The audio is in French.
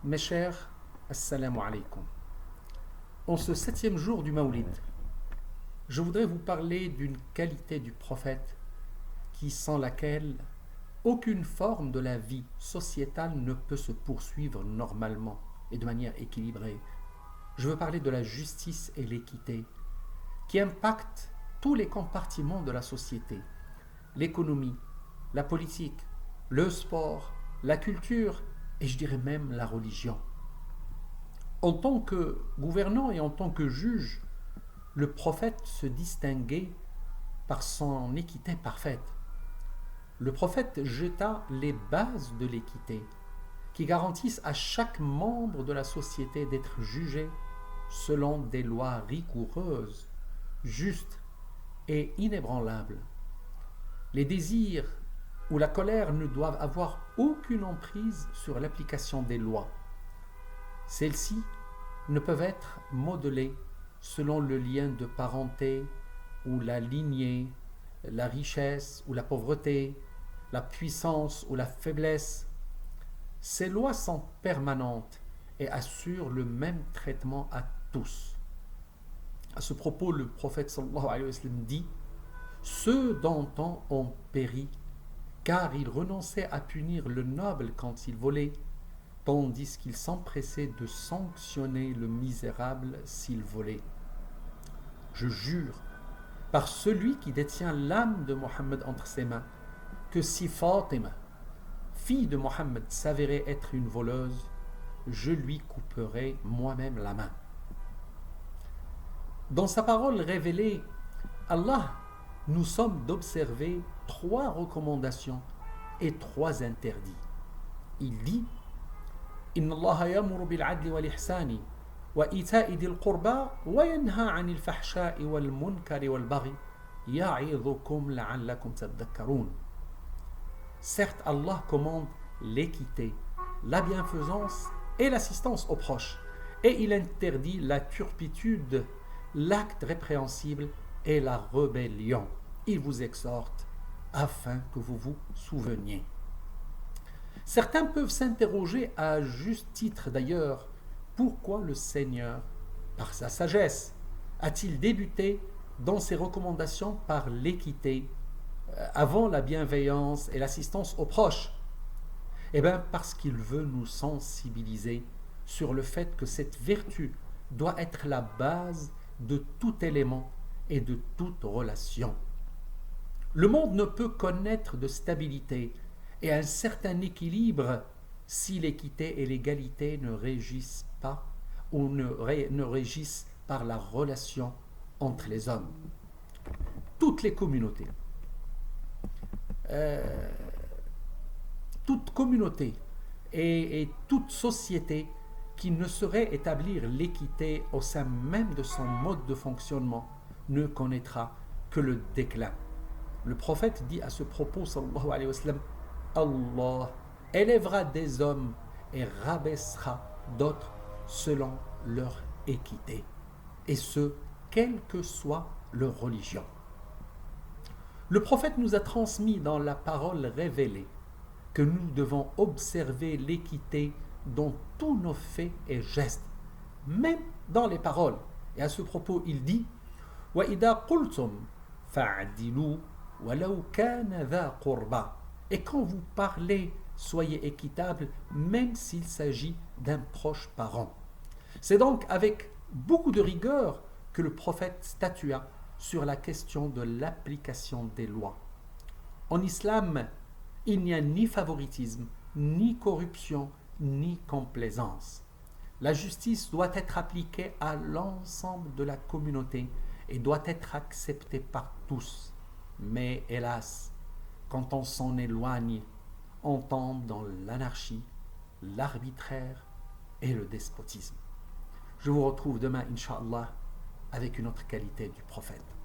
Mes chers, assalamu alaikum. En ce 7e jour du Mawlid, je voudrais vous parler d'une qualité du prophète sans laquelle aucune forme de la vie sociétale ne peut se poursuivre normalement et de manière équilibrée. Je veux parler de la justice et l'équité qui impactent tous les compartiments de la société, l'économie, la politique, le sport, la culture et je dirais même la religion. En tant que gouvernant et en tant que juge, le prophète se distinguait par son équité parfaite. Le prophète jeta les bases de l'équité qui garantissent à chaque membre de la société d'être jugé selon des lois rigoureuses, justes et inébranlables. Les désirs ou la colère ne doivent avoir aucune emprise sur l'application des lois. Celles-ci ne peuvent être modelées selon le lien de parenté ou la lignée, la richesse ou la pauvreté, la puissance ou la faiblesse. Ces lois sont permanentes et assurent le même traitement à tous. À ce propos, le prophète sallallahu alayhi wa sallam dit « Ceux d'antan ont péri, car ils renonçaient à punir le noble quand il volait, tandis qu'ils s'empressaient de sanctionner le misérable s'il volait. Je jure par celui qui détient l'âme de Mohammed entre ses mains, que si Fatima, fille de Mohammed, s'avérait être une voleuse, je lui couperai moi-même la main. » Dans sa parole révélée, Allah nous sommes d'observer 3 recommandations et 3 interdits. Il dit إن الله يأمر بالعدل والإحسان وإيتاء ذي القربى وينهى عن الفحشاء والمنكر والبغي يعظكم لعلكم تذكرون. Certes, Allah commande l'équité, la bienfaisance et l'assistance aux proches, et il interdit la turpitude, l'acte répréhensible et la rébellion. Il vous exhorte afin que vous vous souveniez. Certains peuvent s'interroger à juste titre d'ailleurs, pourquoi le Seigneur, par sa sagesse, a-t-il débuté dans ses recommandations par l'équité, avant la bienveillance et l'assistance aux proches? Eh bien, parce qu'il veut nous sensibiliser sur le fait que cette vertu doit être la base de tout élément et de toute relation. Le monde ne peut connaître de stabilité et un certain équilibre si l'équité et l'égalité ne régissent pas ou ne régissent par la relation entre les hommes. Toutes les communautés, toute communauté et toute société qui ne saurait établir l'équité au sein même de son mode de fonctionnement ne connaîtra que le déclin. Le prophète dit à ce propos, sallallahu alayhi wa sallam, Allah élèvera des hommes et rabaissera d'autres selon leur équité, et ce, quelle que soit leur religion. Le prophète nous a transmis dans la parole révélée que nous devons observer l'équité dans tous nos faits et gestes, même dans les paroles. Et à ce propos, il dit وَإِذَا قُلْتُمْ فَعْدِلُوا وَلَوْ كَانَ ذَا قُرْبَى. Et quand vous parlez, soyez équitable, même s'il s'agit d'un proche parent. C'est donc avec beaucoup de rigueur que le prophète statua sur la question de l'application des lois. En islam, il n'y a ni favoritisme, ni corruption, ni complaisance. La justice doit être appliquée à l'ensemble de la communauté et doit être acceptée par tous. Mais hélas, quand on s'en éloigne, on tombe dans l'anarchie, l'arbitraire et le despotisme. Je vous retrouve demain, Inch'Allah, avec une autre qualité du prophète.